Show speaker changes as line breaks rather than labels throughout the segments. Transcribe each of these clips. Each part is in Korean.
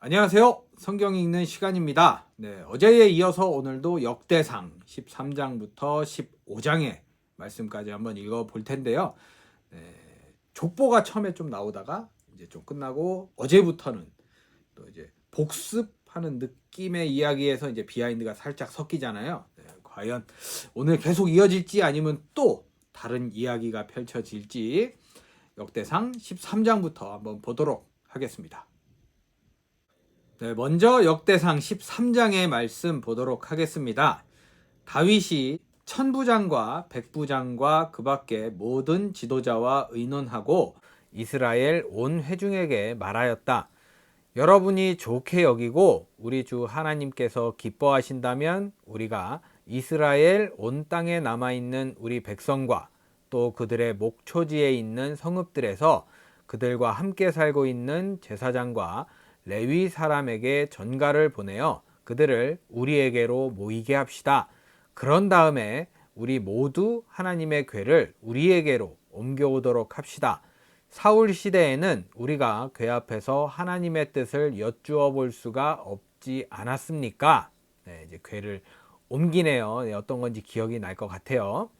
안녕하세요. 성경 읽는 시간입니다. 어제에 이어서 오늘도 역대상 13장부터 15장의 말씀까지 한번 읽어 볼 텐데요. 족보가 처음에 좀 나오다가 이제 좀 끝나고 어제부터는 또 이제 복습하는 느낌의 이야기에서 이제 비하인드가 살짝 섞이잖아요. 과연 오늘 계속 이어질지 아니면 또 다른 이야기가 펼쳐질지 역대상 13장부터 한번 보도록 하겠습니다. 먼저 역대상 13장의 말씀 보도록 하겠습니다. 다윗이 천부장과 백부장과 그 밖에 모든 지도자와 의논하고 이스라엘 온 회중에게 말하였다. 여러분이 좋게 여기고 우리 주 하나님께서 기뻐하신다면 우리가 이스라엘 온 땅에 남아있는 우리 백성과 또 그들의 목초지에 있는 성읍들에서 그들과 함께 살고 있는 제사장과 레위 사람에게 전가를 보내어 그들을 우리에게로 모이게 합시다. 그런 다음에 우리 모두 하나님의 궤를 우리에게로 옮겨오도록 합시다. 사울 시대에는 우리가 궤 앞에서 하나님의 뜻을 여쭈어 볼 수가 없지 않았습니까? 이제 궤를 옮기네요. 어떤 건지 기억이 날 것 같아요.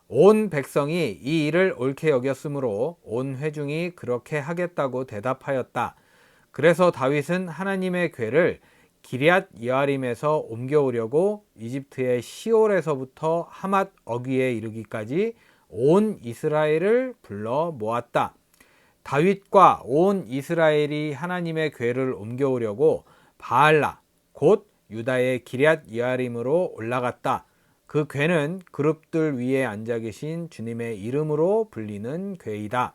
온 백성이 이 일을 옳게 여겼으므로 온 회중이 그렇게 하겠다고 대답하였다. 그래서 다윗은 하나님의 궤를 기럇 여아림에서 옮겨오려고 이집트의 시올에서부터 하맛 어귀에 이르기까지 온 이스라엘을 불러 모았다. 다윗과 온 이스라엘이 하나님의 궤를 옮겨오려고 바알라 곧 유다의 기럇 여아림으로 올라갔다. 그 궤는 그룹들 위에 앉아 계신 주님의 이름으로 불리는 궤이다.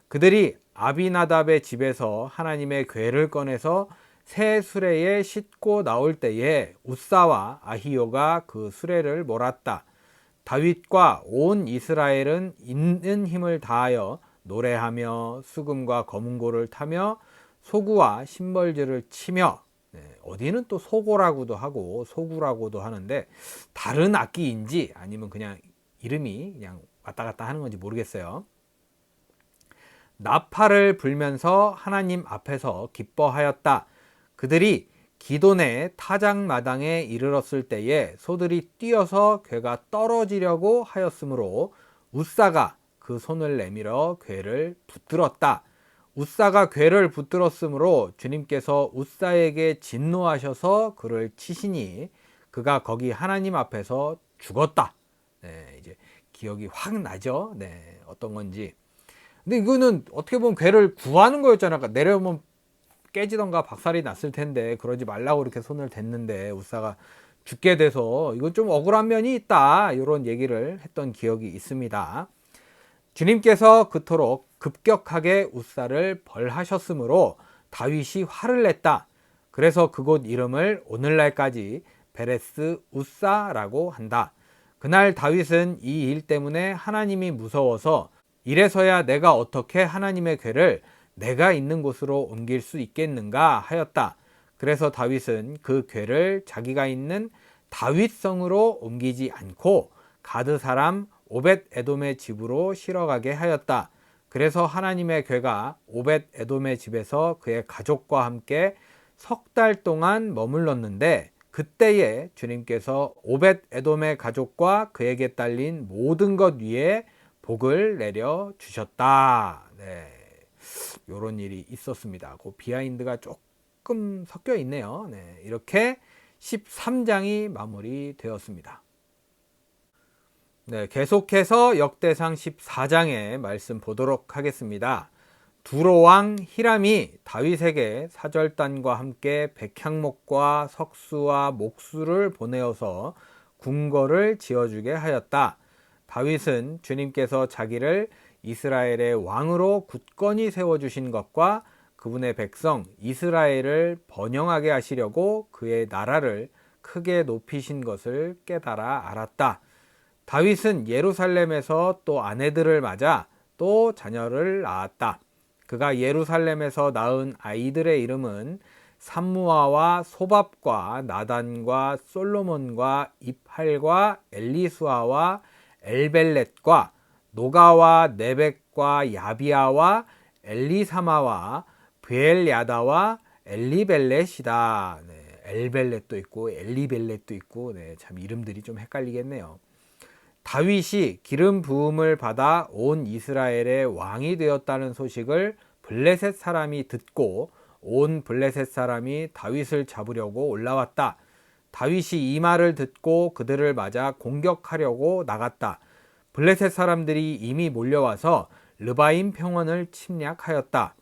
그들이 아비나답의 집에서 하나님의 궤를 꺼내서 새 수레에 싣고 나올 때에 웃사와 아히요가 그 수레를 몰았다. 다윗과 온 이스라엘은 있는 힘을 다하여 노래하며 수금과 검은고를 타며 소구와 심벌들을 치며 어디는 또 소고라고도 하고 소구라고도 하는데 다른 악기인지 아니면 그냥 이름이 그냥 왔다 갔다 하는 건지 모르겠어요. 나팔을 불면서 하나님 앞에서 기뻐하였다. 그들이 기돈의 타작마당에 이르렀을 때에 소들이 뛰어서 궤가 떨어지려고 하였으므로 웃사가 그 손을 내밀어 궤를 붙들었다. 웃사가 궤를 붙들었으므로 주님께서 웃사에게 진노하셔서 그를 치시니 그가 거기 하나님 앞에서 죽었다. 이제 기억이 확 나죠. 어떤 건지. 근데 이거는 어떻게 보면 궤를 구하는 거였잖아. 그러니까 내려오면 깨지던가 박살이 났을 텐데 그러지 말라고 이렇게 손을 댔는데 웃사가 죽게 돼서 이건 좀 억울한 면이 있다. 이런 얘기를 했던 기억이 있습니다. 주님께서 그토록 급격하게 웃사를 벌하셨으므로 다윗이 화를 냈다. 그래서 그곳 이름을 오늘날까지 베레스 웃사라고 한다. 그날 다윗은 이 일 때문에 하나님이 무서워서 이래서야 내가 어떻게 하나님의 궤를 내가 있는 곳으로 옮길 수 있겠는가 하였다. 그래서 다윗은 그 궤를 자기가 있는 다윗성으로 옮기지 않고 가드 사람 오벳 에돔의 집으로 실어가게 하였다. 그래서 하나님의 궤가 오벳 에돔의 집에서 그의 가족과 함께 석 달 동안 머물렀는데 그때에 주님께서 오벳 에돔의 가족과 그에게 딸린 모든 것 위에 복을 내려 주셨다. 이런 일이 있었습니다. 그 비하인드가 조금 섞여 있네요. 이렇게 13장이 마무리되었습니다. 계속해서 역대상 14장의 말씀 보도록 하겠습니다. 두로왕 히람이 다윗에게 사절단과 함께 백향목과 석수와 목수를 보내어서 궁궐을 지어주게 하였다. 다윗은 주님께서 자기를 이스라엘의 왕으로 굳건히 세워주신 것과 그분의 백성 이스라엘을 번영하게 하시려고 그의 나라를 크게 높이신 것을 깨달아 알았다. 다윗은 예루살렘에서 또 아내들을 맞아 또 자녀를 낳았다. 그가 예루살렘에서 낳은 아이들의 이름은 삼무아와 소밥과 나단과 솔로몬과 입할과 엘리수아와 엘벨렛과 노가와 네벡과 야비아와 엘리사마와 브엘야다와 엘리벨렛이다. 네, 엘벨렛도 있고 엘리벨렛도 있고, 네, 참 이름들이 좀 헷갈리겠네요. 다윗이 기름 부음을 받아 온 이스라엘의 왕이 되었다는 소식을 블레셋 사람이 듣고 온 블레셋 사람이 다윗을 잡으려고 올라왔다. 다윗이 이 말을 듣고 그들을 맞아 공격하려고 나갔다. 블레셋 사람들이 이미 몰려와서 르바임 평원을 침략하였다.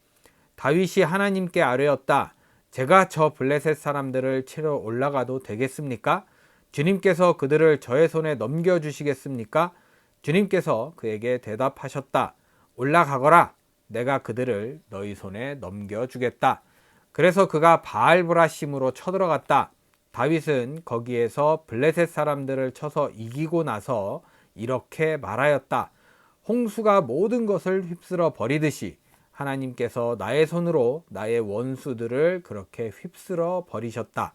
다윗이 하나님께 아뢰었다. 제가 저 블레셋 사람들을 치러 올라가도 되겠습니까? 주님께서 그들을 저의 손에 넘겨주시겠습니까? 주님께서 그에게 대답하셨다. 올라가거라. 내가 그들을 너희 손에 넘겨주겠다. 그래서 그가 바알브라심으로 쳐들어갔다. 다윗은 거기에서 블레셋 사람들을 쳐서 이기고 나서 이렇게 말하였다. 홍수가 모든 것을 휩쓸어 버리듯이 하나님께서 나의 손으로 나의 원수들을 그렇게 휩쓸어 버리셨다.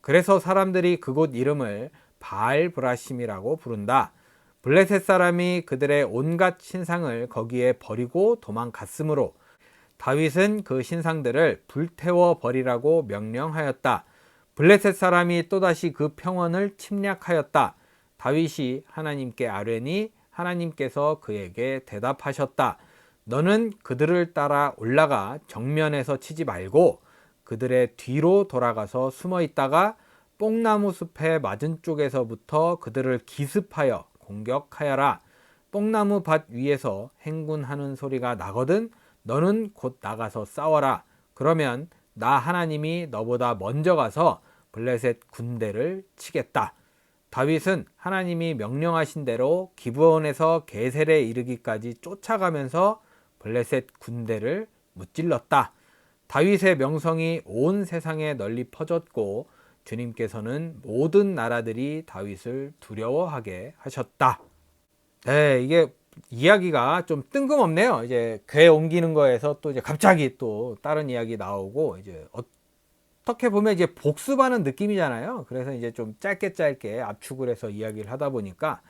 그래서 사람들이 그곳 이름을 바알브라심이라고 부른다. 블레셋 사람이 그들의 온갖 신상을 거기에 버리고 도망갔으므로 다윗은 그 신상들을 불태워 버리라고 명령하였다. 블레셋 사람이 또다시 그 평원을 침략하였다. 다윗이 하나님께 아뢰니 하나님께서 그에게 대답하셨다. 너는 그들을 따라 올라가 정면에서 치지 말고 그들의 뒤로 돌아가서 숨어 있다가 뽕나무 숲의 맞은 쪽에서부터 그들을 기습하여 공격하여라. 뽕나무 밭 위에서 행군하는 소리가 나거든 너는 곧 나가서 싸워라. 그러면 나 하나님이 너보다 먼저 가서 블레셋 군대를 치겠다. 다윗은 하나님이 명령하신 대로 기브온에서 게셀에 이르기까지 쫓아가면서 블레셋 군대를 무찔렀다. 다윗의 명성이 온 세상에 널리 퍼졌고 주님께서는 모든 나라들이 다윗을 두려워하게 하셨다. 네, 이게 이야기가 좀 뜬금없네요. 이제 궤 옮기는 거에서 또 이제 갑자기 또 다른 이야기 나오고 이제 어떻게 보면 이제 복습하는 느낌이잖아요. 그래서 이제 좀 짧게 압축을 해서 이야기를 하다 보니까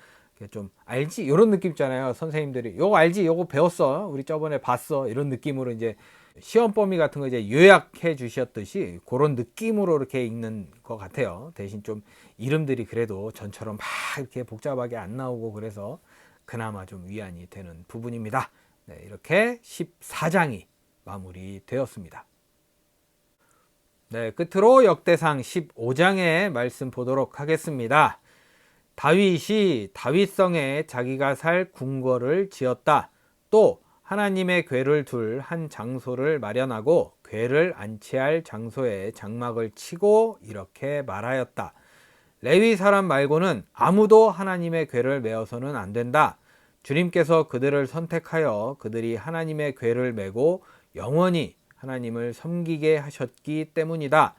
좀 알지? 이런 느낌 있잖아요. 선생님들이 요거 알지? 요거 배웠어? 우리 저번에 봤어? 이런 느낌으로 이제 시험 범위 같은 거 이제 요약해 주셨듯이 그런 느낌으로 이렇게 읽는 것 같아요. 대신 좀 이름들이 그래도 전처럼 막 이렇게 복잡하게 안 나오고 그래서 그나마 좀 위안이 되는 부분입니다. 네, 이렇게 14장이 마무리되었습니다. 네, 끝으로 역대상 15장의 말씀 보도록 하겠습니다. 다윗이 다윗성에 자기가 살 궁궐을 지었다. 또 하나님의 궤를 둘 한 장소를 마련하고 궤를 안치할 장소에 장막을 치고 이렇게 말하였다. 레위 사람 말고는 아무도 하나님의 궤를 메어서는 안 된다. 주님께서 그들을 선택하여 그들이 하나님의 궤를 메고 영원히 하나님을 섬기게 하셨기 때문이다.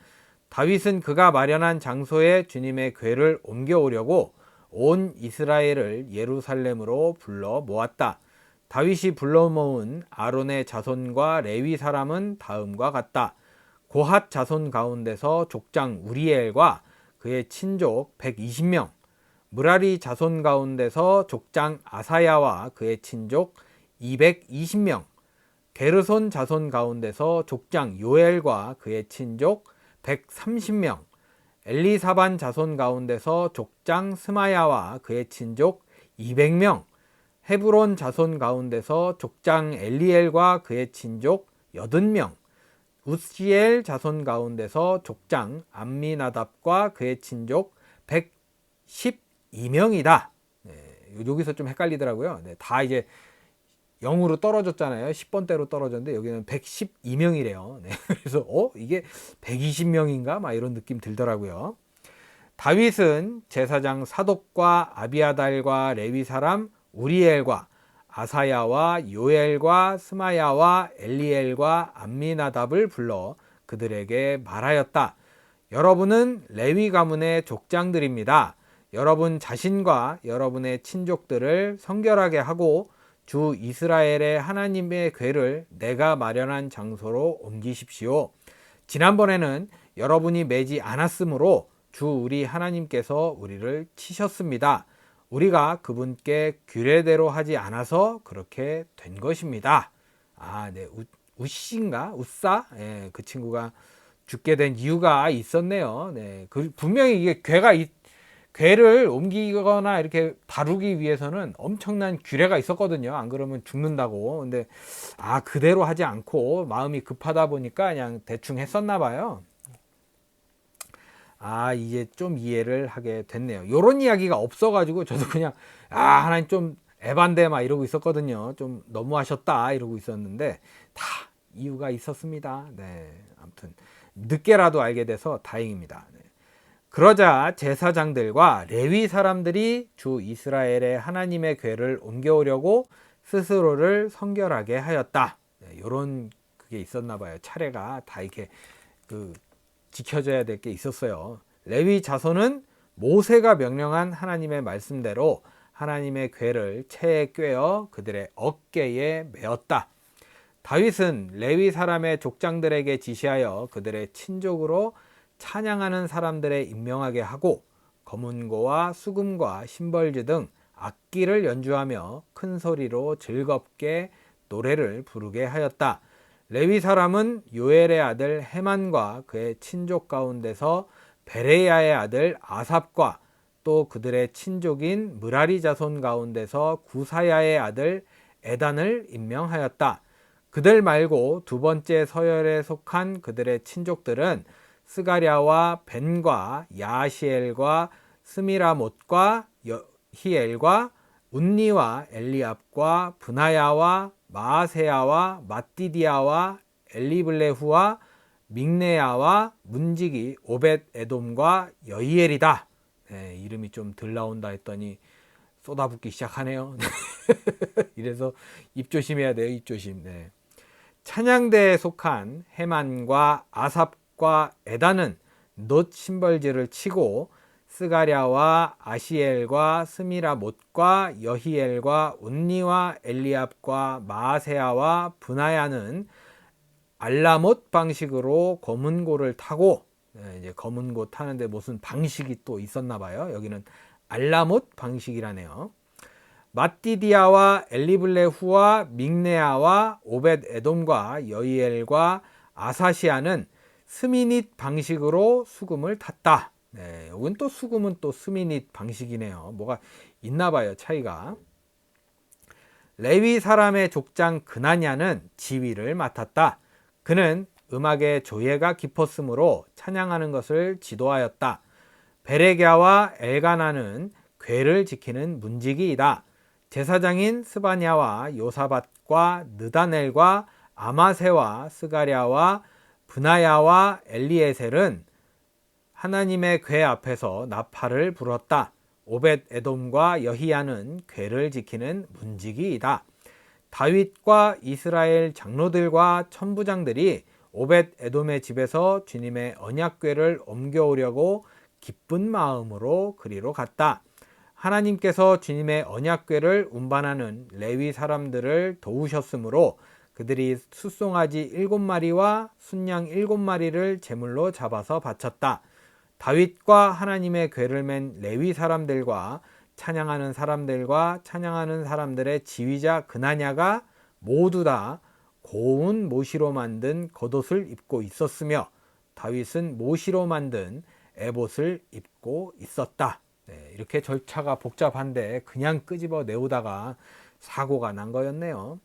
다윗은 그가 마련한 장소에 주님의 궤를 옮겨오려고 온 이스라엘을 예루살렘으로 불러 모았다. 다윗이 불러 모은 아론의 자손과 레위 사람은 다음과 같다. 고핫 자손 가운데서 족장 우리엘과 그의 친족 120명, 무라리 자손 가운데서 족장 아사야와 그의 친족 220명, 게르손 자손 가운데서 족장 요엘과 그의 친족 130명, 엘리사반 자손 가운데서 족장 스마야와 그의 친족 200명, 헤브론 자손 가운데서 족장 엘리엘과 그의 친족 80명, 우시엘 자손 가운데서 족장 암미나답과 그의 친족 112명이다. 네, 여기서 좀 헷갈리더라고요. 네, 다 이제 0으로 떨어졌잖아요. 10번대로 떨어졌는데 여기는 112명이래요. 네, 그래서 이게 120명인가? 막 이런 느낌 들더라고요. 다윗은 제사장 사독과 아비아달과 레위 사람 우리엘과 아사야와 요엘과 스마야와 엘리엘과 암미나답을 불러 그들에게 말하였다. 여러분은 레위 가문의 족장들입니다. 여러분 자신과 여러분의 친족들을 성결하게 하고 주 이스라엘의 하나님의 궤를 내가 마련한 장소로 옮기십시오. 지난번에는 여러분이 매지 않았으므로 주 우리 하나님께서 우리를 치셨습니다. 우리가 그분께 규례대로 하지 않아서 그렇게 된 것입니다. 네. 우씨인가? 우싸? 예, 그 친구가 죽게 된 이유가 있었네요. 네. 분명히 이게 괴를 옮기거나 이렇게 다루기 위해서는 엄청난 규례가 있었거든요. 안 그러면 죽는다고. 근데 그대로 하지 않고 마음이 급하다 보니까 그냥 대충 했었나 봐요. 이제 좀 이해를 하게 됐네요. 요런 이야기가 없어가지고 저도 그냥 하나님 좀 에반데 막 이러고 있었거든요. 좀 너무하셨다 이러고 있었는데 다 이유가 있었습니다. 네, 아무튼 늦게라도 알게 돼서 다행입니다. 네. 그러자 제사장들과 레위 사람들이 주 이스라엘의 하나님의 궤를 옮겨오려고 스스로를 성결하게 하였다. 네, 요런 그게 있었나 봐요. 차례가 다 이렇게 지켜져야 될 게 있었어요. 레위 자손은 모세가 명령한 하나님의 말씀대로 하나님의 궤를 채에 꿰어 그들의 어깨에 메었다. 다윗은 레위 사람의 족장들에게 지시하여 그들의 친족으로 찬양하는 사람들에 임명하게 하고 검은고와 수금과 심벌주 등 악기를 연주하며 큰 소리로 즐겁게 노래를 부르게 하였다. 레위 사람은 요엘의 아들 헤만과 그의 친족 가운데서 베레야의 아들 아삽과 또 그들의 친족인 므라리 자손 가운데서 구사야의 아들 에단을 임명하였다. 그들 말고 두 번째 서열에 속한 그들의 친족들은 스가랴와 벤과 야시엘과 스미라못과 여히엘과 운니와 엘리압과 브나야와 마아세야와 마띠디아와 엘리블레후와 믹네야와 문지기 오벳 에돔과 여히엘이다. 네, 이름이 좀 덜 나온다 했더니 쏟아붓기 시작하네요. 이래서 입 조심해야 돼요. 입 조심. 네. 찬양대에 속한 헤만과 아삽과 에다는 놋 심벌지를 치고 스가랴와 아시엘과 스미라못과 여히엘과 운니와 엘리압과 마아세야와 브나야는 알라못 방식으로 검은고를 타고 이제 검은고 타는데 무슨 방식이 또 있었나 봐요. 여기는 알라못 방식이라네요. 마띠디아와 엘리블레후와 믹네아와 오벳 에돔과 여이엘과 아사시아는 스미닛 방식으로 수금을 탔다. 네, 여긴 또 수금은 또 스미닛 방식이네요. 뭐가 있나 봐요, 차이가. 레위 사람의 족장 그나냐는 지휘를 맡았다. 그는 음악의 조예가 깊었으므로 찬양하는 것을 지도하였다. 베레갸와 엘가나는 궤를 지키는 문지기이다. 제사장인 스바냐와 요사밧과 느다넬과 아마세와 스가랴와 브나야와 엘리에셀은 하나님의 궤 앞에서 나팔을 불었다. 오벳 에돔과 여히야는 궤를 지키는 문지기이다. 다윗과 이스라엘 장로들과 천부장들이 오벳 에돔의 집에서 주님의 언약궤를 옮겨오려고 기쁜 마음으로 그리로 갔다. 하나님께서 주님의 언약궤를 운반하는 레위 사람들을 도우셨으므로 그들이 숫송아지 7마리와 순양 7마리를 제물로 잡아서 바쳤다. 다윗과 하나님의 궤를 맨 레위 사람들과 찬양하는 사람들의 지휘자 그나냐가 모두 다 고운 모시로 만든 겉옷을 입고 있었으며 다윗은 모시로 만든 에봇을 입고 있었다. 네, 이렇게 절차가 복잡한데 그냥 끄집어 내오다가 사고가 난 거였네요.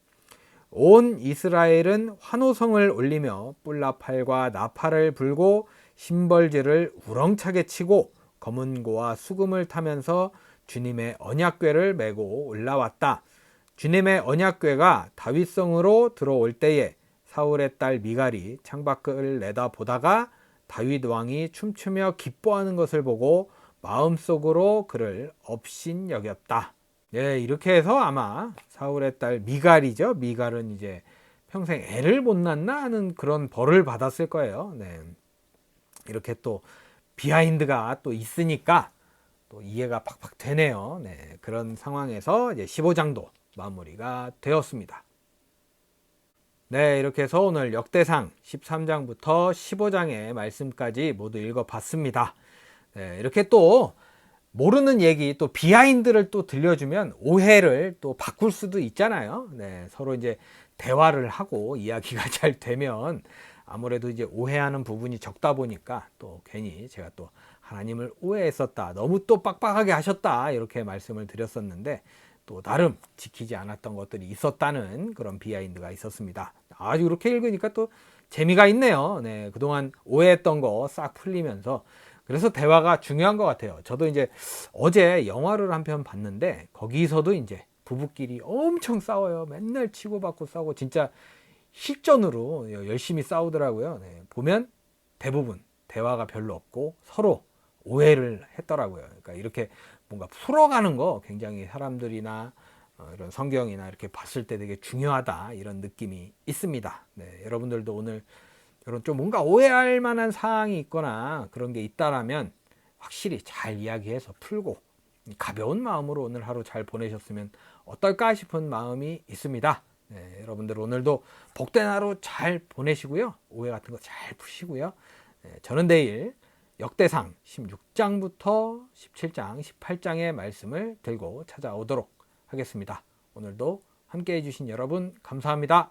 온 이스라엘은 환호성을 올리며 뿔나팔과 나팔을 불고 심벌지를 우렁차게 치고 검은고와 수금을 타면서 주님의 언약궤를 메고 올라왔다. 주님의 언약궤가 다윗성으로 들어올 때에 사울의 딸 미갈이 창밖을 내다보다가 다윗 왕이 춤추며 기뻐하는 것을 보고 마음속으로 그를 업신여겼다. 네, 이렇게 해서 아마 사울의 딸 미갈이죠. 미갈은 이제 평생 애를 못 낳나 하는 그런 벌을 받았을 거예요. 네. 이렇게 또 비하인드가 또 있으니까 또 이해가 팍팍 되네요. 네, 그런 상황에서 이제 15장도 마무리가 되었습니다. 네, 이렇게 해서 오늘 역대상 13장부터 15장의 말씀까지 모두 읽어봤습니다. 네, 이렇게 또 모르는 얘기 또 비하인드를 또 들려주면 오해를 또 바꿀 수도 있잖아요. 네, 서로 이제 대화를 하고 이야기가 잘 되면 아무래도 이제 오해하는 부분이 적다 보니까 또 괜히 제가 또 하나님을 오해했었다, 너무 또 빡빡하게 하셨다, 이렇게 말씀을 드렸었는데 또 나름 지키지 않았던 것들이 있었다는 그런 비하인드가 있었습니다. 아주 이렇게 읽으니까 또 재미가 있네요. 네, 그동안 오해했던 거 싹 풀리면서 그래서 대화가 중요한 것 같아요. 저도 이제 어제 영화를 한 편 봤는데 거기서도 이제 부부끼리 엄청 싸워요. 맨날 치고받고 싸우고 진짜 실전으로 열심히 싸우더라고요. 네, 보면 대부분 대화가 별로 없고 서로 오해를 했더라고요. 그러니까 이렇게 뭔가 풀어가는 거 굉장히 사람들이나 이런 성경이나 이렇게 봤을 때 되게 중요하다, 이런 느낌이 있습니다. 네, 여러분들도 오늘 이런 좀 뭔가 오해할 만한 사항이 있거나 그런 게 있다라면 확실히 잘 이야기해서 풀고 가벼운 마음으로 오늘 하루 잘 보내셨으면 어떨까 싶은 마음이 있습니다. 네, 여러분들 오늘도 복된 하루 잘 보내시고요. 오해 같은 거 잘 푸시고요. 네, 저는 내일 역대상 16장부터 17장, 18장의 말씀을 들고 찾아오도록 하겠습니다. 오늘도 함께 해주신 여러분 감사합니다.